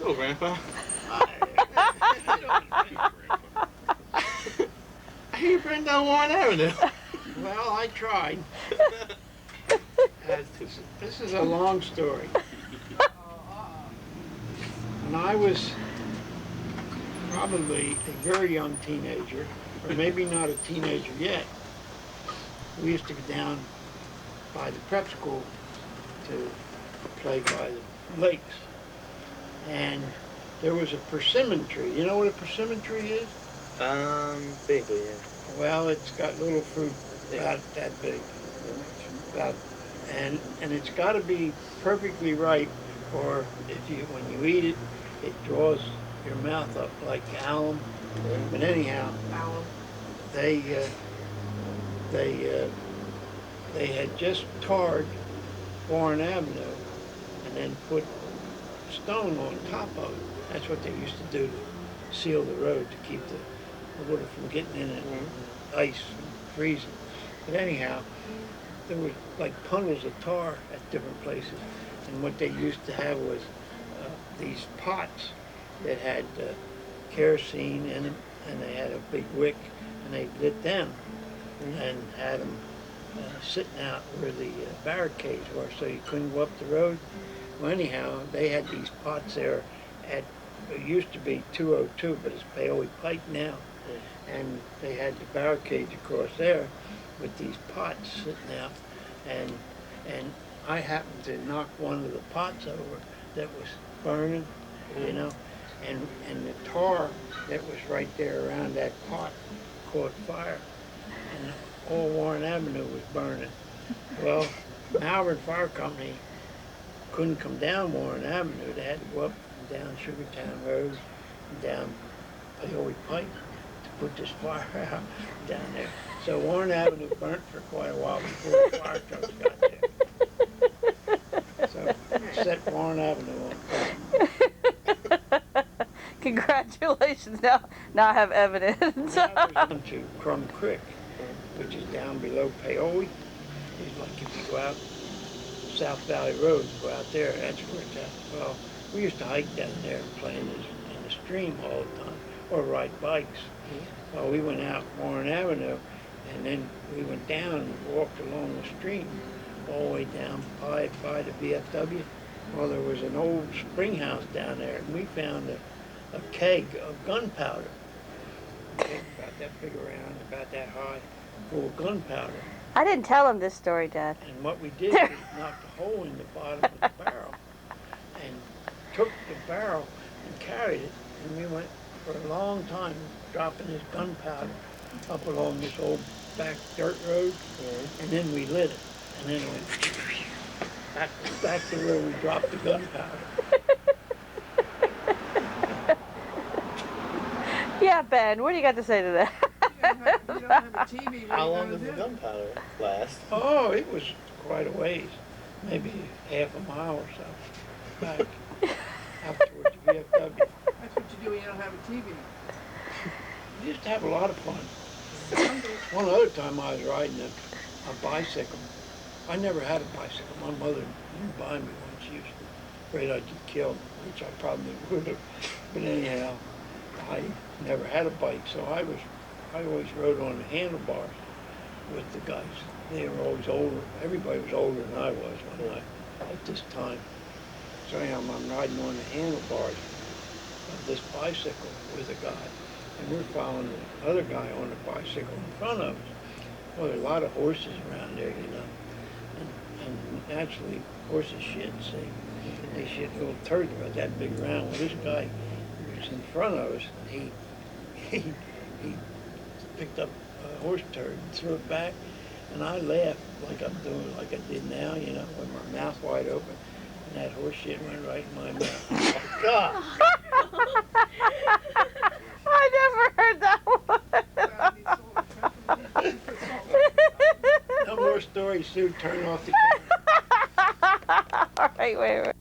Hello, Grandpa. You burned down Warren Avenue. Well, I tried. This is a long story. When I was probably a very young teenager, or maybe not a teenager yet, we used to go down by the prep school to play by the lakes. And there was a persimmon tree. You know what a persimmon tree is? Vaguely, yeah. Well, it's got little fruit about that big. And it's got to be perfectly ripe, or when you eat it, it draws your mouth up like alum. But anyhow, they had just tarred Warren Avenue and then put stone on top of it. That's what they used to do to seal the road, to keep the water from getting in it, ice and freezing. But anyhow, there were like puddles of tar at different places, and what they used to have was these pots that had kerosene in them, and they had a big wick, and they lit them and had them sitting out where the barricades were, so you couldn't go up the road. Well, anyhow, they had these pots there at, it used to be 202, but it's Paoli Pike now. And they had the barricades across there with these pots sitting out. And I happened to knock one of the pots over that was burning, you know, and the tar that was right there around that pot caught fire. And all Warren Avenue was burning. Well, Malvern Fire Company couldn't come down Warren Avenue. They had to go up and down Sugartown Road and down Paoli Pike to put this fire out down there. So Warren Avenue burnt for quite a while before the fire trucks got there. So set Warren Avenue on fire. Congratulations! Now I have evidence. Now there's down to Crum Creek, which is down below Paoli. It's like if you go out South Valley Road, go out there, that's where it's at. Well, we used to hike down there and play in the stream all the time, or ride bikes. Well, we went out Warren Avenue, and then we went down and walked along the stream all the way down by the VFW. Well, there was an old spring house down there, and we found a keg of gunpowder. About that big around, about that high, full of gunpowder. I didn't tell him this story, Dad. And what we did was knock a hole in the bottom of the barrel and took the barrel and carried it. And we went for a long time dropping this gunpowder up along this old back dirt road. And then we lit it. And then it went back to where we dropped the gunpowder. Yeah, Ben, what do you got to say to that? You don't have a TV. How long does the gunpowder last? Oh, it was quite a ways, maybe half a mile or so, back out towards the VFW. That's what you do when you don't have a TV. We used to have a lot of fun. One other time I was riding a bicycle. I never had a bicycle. My mother didn't buy me one. She was afraid I'd get killed, which I probably would have. But anyhow, I never had a bike, so I always rode on the handlebars with the guys. They were always older. Everybody was older than I was at this time. So anyhow, I'm riding on the handlebars of this bicycle with a guy, and we're following the other guy on the bicycle in front of us. Well, there are a lot of horses around there, you know, and naturally horses shit, see. They shit little turds about that big around. Well, this guy was in front of us, and he picked up a horse turd and threw it back, and I laughed like I'm doing, like I did now, you know, with my mouth wide open, and that horse shit went right in my mouth. Oh, God! I never heard that one. No more stories, Sue. Turn off the camera. All right, wait.